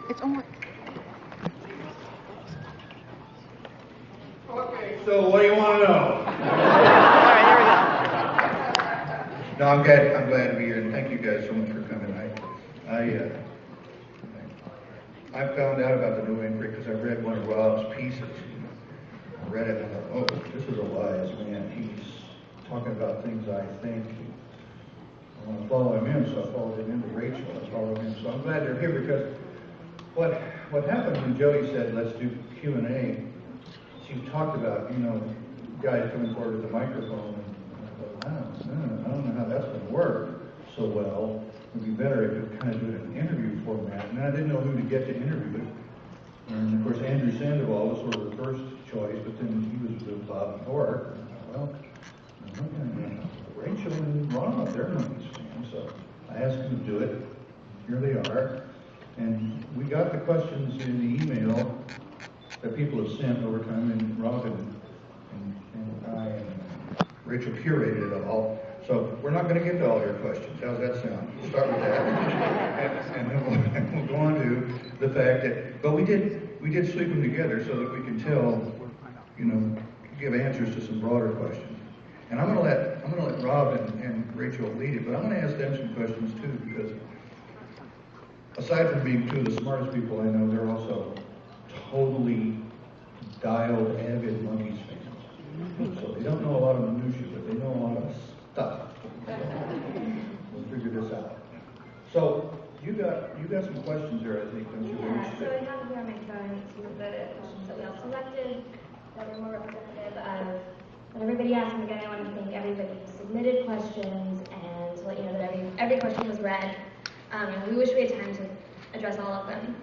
It's only... Okay, so what do you want to know? All right, here we go. No, I'm glad to be here, and thank you guys so much for coming. I found out about the New Entry because I read one of Rob's pieces. I read it and I thought, oh, this is a wise man. He's talking about things I think. I want to follow him in, so I followed him into Rachel. I followed him. So I'm glad they're here because what happened when Jody said, let's do Q&A, she talked about, guys coming forward with the microphone. And I thought, I don't know how that's going to work so well. It would be better if you kind of do it in an interview format. And I didn't know who to get to interview it. And of course, Andrew Sandoval was sort of the first choice, but then he was with Bob Thorpe. And I thought, well, Rachel and Ron, they're Monkees fans. So I asked them to do it. Here they are. And we got the questions in the email that people have sent over time, and Robin and I and Rachel curated it all. So we're not going to get to all your questions. How's that sound? We'll start with that, and then we'll go on to the fact that. But we did sweep them together so that we can tell, give answers to some broader questions. And I'm going to let Rob and Rachel lead it, but I'm going to ask them some questions too, because aside from being two of the smartest people I know, they're also totally dialed, avid Monkees fans. So they don't know a lot of minutiae, but they know a lot of stuff. So we'll figure this out. So you got some questions there, I think, don't you? Yeah, so I have here on my phone some of the questions that we all selected that were more representative of what everybody asked. And again, I want to thank everybody who submitted questions and to let you know that every question was read. And we wish we had time to address all of them.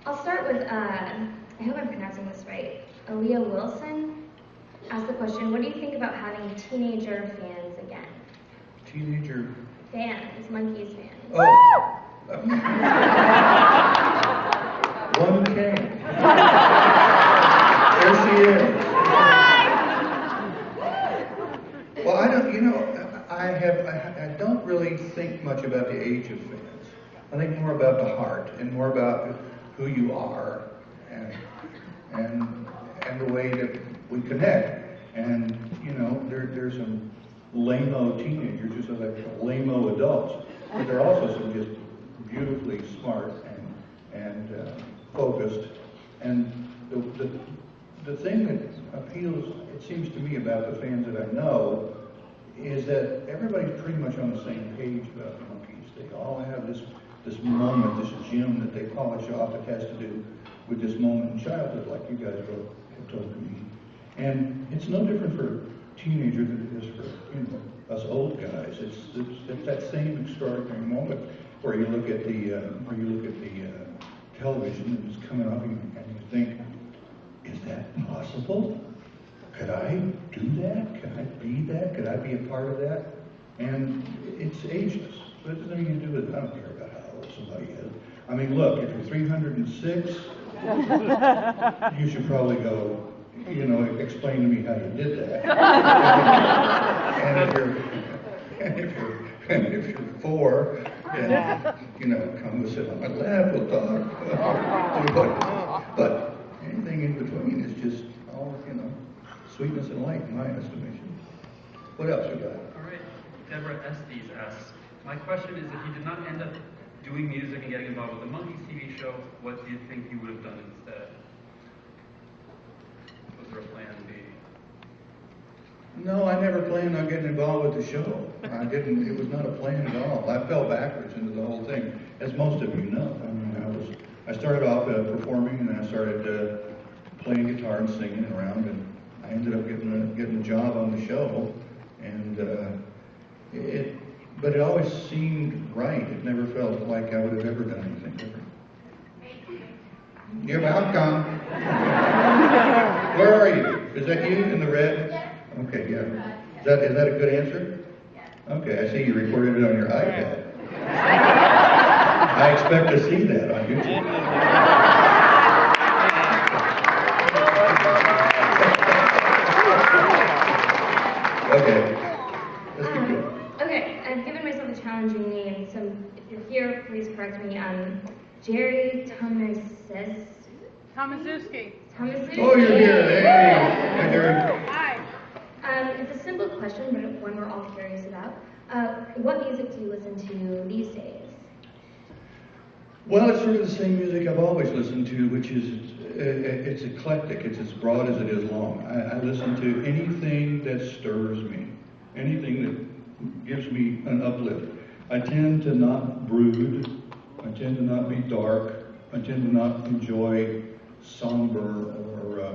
I'll start with, I hope I'm pronouncing this right, Aaliyah Wilson asked the question, what do you think about having teenager fans again? Teenager? Fans, Monkees fans. Oh. One came. There she is. Well, I don't really think much about the age of fans. I think more about the heart and more about who you are and the way that we connect. And there's some lame-o teenagers, just like lame-o adults, but there are also some just beautifully smart and focused. And the thing that appeals, it seems to me, about the fans that I know is that everybody's pretty much on the same page about the Monkees. They all have this moment, this gem that they polish off that has to do with this moment in childhood, like you guys have told me. And it's no different for a teenager than it is for us old guys. It's that same extraordinary moment where you look at the television and it's coming up and you think, is that possible? Could I do that? Could I be that? Could I be a part of that? And it's ageless. But it doesn't have anything to do with it. I don't care about how old somebody is. I mean, look, if you're 306, you should probably go, explain to me how you did that. and if you're 4, then, come and sit on my lap, we'll talk. But anything in between is just all, sweetness and light, in my estimation. What else we got? All right. Deborah Estes asks, my question is, if you did not end up doing music and getting involved with the Monkees TV show, what do you think you would have done instead? Was there a plan B? No, I never planned on getting involved with the show. It was not a plan at all. I fell backwards into the whole thing, as most of you know. I mean, I started off performing, and then I started playing guitar and singing around, and I ended up getting a job on the show, and but it always seemed right. It never felt like I would have ever done anything different. You're welcome. Where are you? Is that you in the red? Okay, yeah. Is that a good answer? Okay, I see you recorded it on your iPad. I expect to see that on YouTube. Okay, let's keep going. Okay, I've given myself a a challenging name. So if you're here, please correct me. Jerry Tomaszewski. Tomaszewski. Tomaszewski. Oh, you're here. Hey. Hi, Jerry. Hi. It's a simple question, but one we're all curious about. What music do you listen to these days? Well, it's sort of the same music I've always listened to, which is, it's eclectic. It's as broad as it is long. I listen to anything that stirs me, anything that gives me an uplift. I tend to not brood. I tend to not be dark. I tend to not enjoy somber or,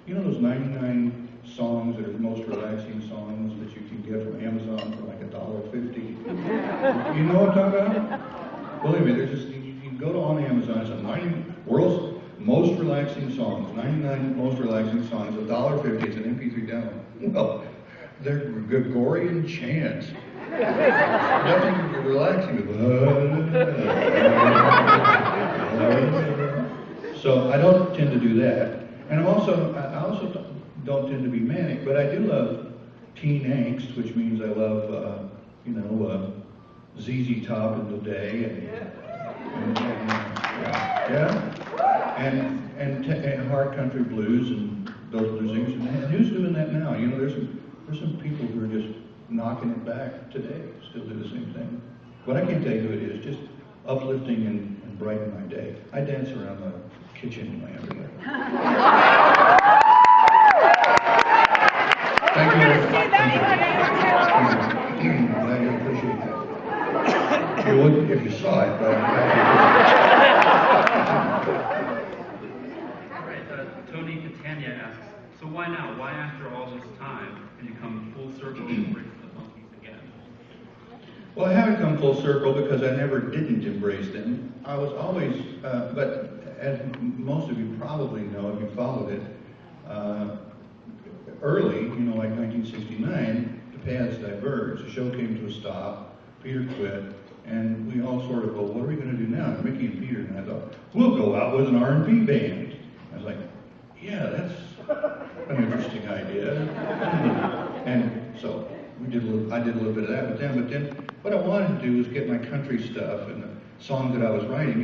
you know those 99 songs that are the most relaxing songs that you can get from Amazon for like $1.50? You know what I'm talking about? Believe me, there's just, you can go on Amazon, it's a 90 world's most relaxing songs, 99 most relaxing songs, $1.50, it's an MP3 download. Well, they're Gregorian chants. Nothing relaxing. So I don't tend to do that. And I also don't tend to be manic, but I do love teen angst, which means I love, ZZ Top in the day, and hard country blues and those blues singers. And who's doing that now? You know, there's some people who are just knocking it back today, still do the same thing. But I can't tell you who it is, just uplifting and brightening my day. I dance around the kitchen lamp. Thank you. I appreciate that. You wouldn't if you saw it, but All right, Tony Catania asks, so why now? Why after all this time did you come full circle and embrace the Monkees again? well, I haven't come full circle because I never didn't embrace them. I was always, but as most of you probably know if you followed it, early, like 1969, the paths diverged. The show came to a stop, Peter quit, and we all sort of, well, what are we going to do now? And Mickey and Peter and I thought, we'll go out with an R&B band. I was like, yeah, that's an interesting idea. And so I did a little bit of that with them, but then what I wanted to do was get my country stuff and the songs that I was writing,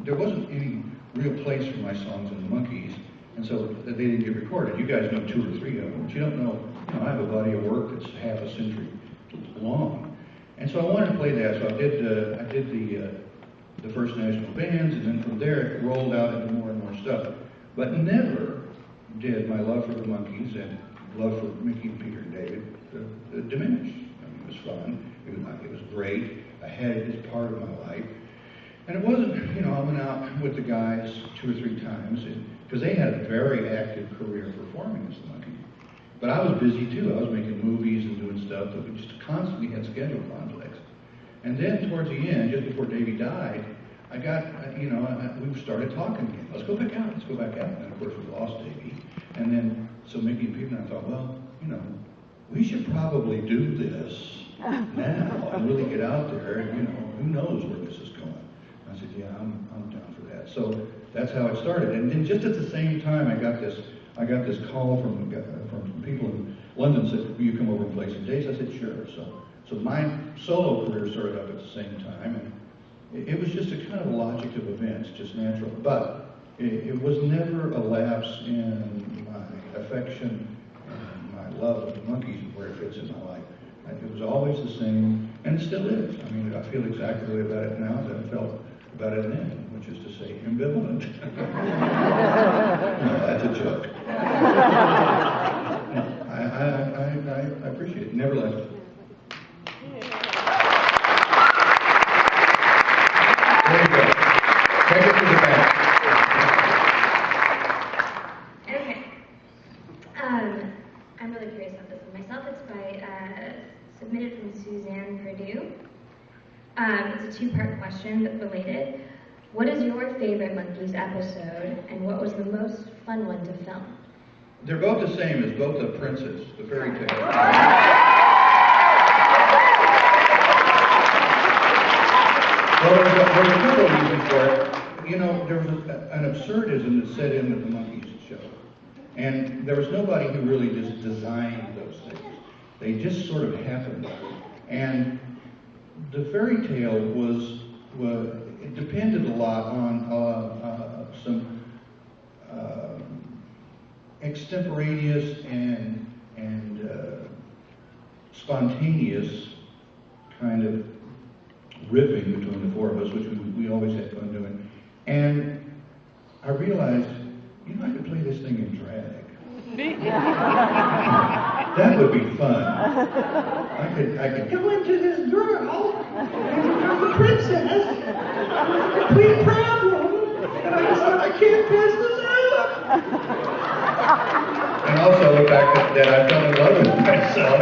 there wasn't any real place for my songs in the Monkees. And so they didn't get recorded. You guys know 2 or 3 of them, but you don't know, I have a body of work that's half a century long. And so I wanted to play that, so I did the first national bands, and then from there it rolled out into more and more stuff. But never did my love for the Monkees and love for Mickey and Peter and David diminish. I mean, it was fun, it was great, I had it as part of my life. And it wasn't, I went out with the guys 2 or 3 times, because they had a very active career performing as the Monkees. But I was busy too. I was making movies and doing stuff that we just constantly had schedule conflicts. And then towards the end, just before Davey died, I got, we started talking again. Let's go back out. And then of course we lost Davey. And then, so Mickey and Peter and I thought, well, we should probably do this now and really get out there. And, who knows where this is going. I said, yeah, I'm down for that. So that's how it started. And then just at the same time, I got this call from people in London said, will you come over and play some dates? I said, sure. So my solo career started up at the same time, and it was just a kind of a logic of events, just natural. But it was never a lapse in my affection and my love of the Monkees and where it fits in my life. It was always the same, and it still is. I mean, I feel exactly the way about it now as I felt about it then, which is to say ambivalent. No, that's a joke. No, I appreciate it. Never left. There you go. Take it to the back. Okay. I'm really curious about this one myself. It's submitted from Suzanne Perdue. It's a 2-part question but related. What is your favorite Monkees episode, and what was the most fun one to film? They're both the same as both the Princess, the fairy tale. Well, there's a couple of reasons for it. There was an absurdism that set in with the Monkees show. And there was nobody who really just designed those things. They just sort of happened. And the fairy tale it depended a lot on some extemporaneous and spontaneous kind of riffing between the four of us, which we always had fun doing. And I realized, I could play this thing in drag. That would be fun. I could go into this girl, the princess, complete problem, and I can't pass this up. And also the fact that I fell in love with myself.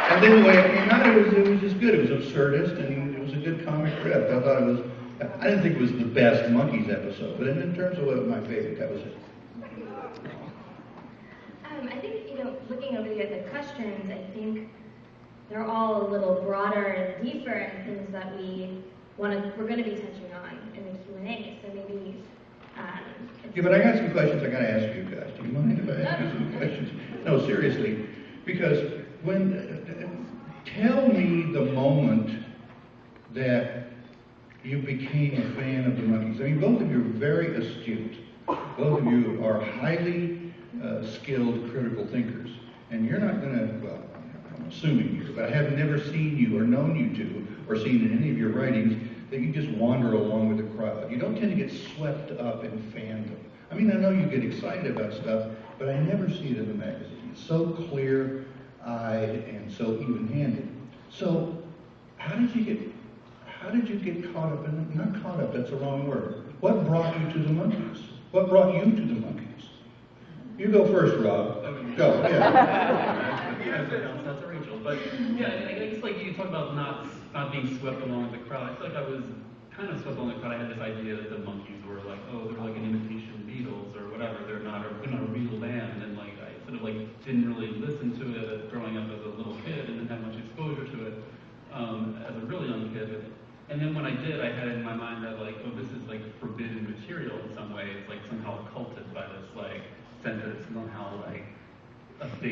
And then the way it came out, it was just good. It was absurdist, and it was a good comic riff. I didn't think it was the best Monkees episode, but in terms of my favorite, that was it. I think, looking over the questions, I think they're all a little broader and deeper in things that we're going to be touching on in the Q&A. So maybe. Yeah, but I got some questions I got to ask you guys. Do you mind if I ask you some questions? No, seriously, because tell me the moment that you became a fan of the Monkees. I mean, both of you are very astute. Both of you are highly skilled critical thinkers. And you're not going to, well, I'm assuming you, but I have never seen you or known you two or seen in any of your writings that you just wander along with the crowd. You don't tend to get swept up in fandom. I mean, I know you get excited about stuff, but I never see it in the magazine. It's so clear-eyed and so even-handed. So, how did you get caught up in, not caught up, that's the wrong word. What brought you to the Monkees? What brought you to the Monkees? You go first, Rob. Go, yeah. That's Rachel. But yeah, I guess like you talk about not being swept along with the crowd. I feel like I was kind of swept along with the crowd. I had this idea that the Monkees were like, they're like an imitation Beatles or whatever. They're not a real band, and like I sort of like didn't really listen to it growing up as a little kid, and didn't have much exposure to it as a really young kid. And then when I did, I had in my mind that like, this is like forbidden material in some way. It's like somehow occulted by this like sense that it's somehow like a big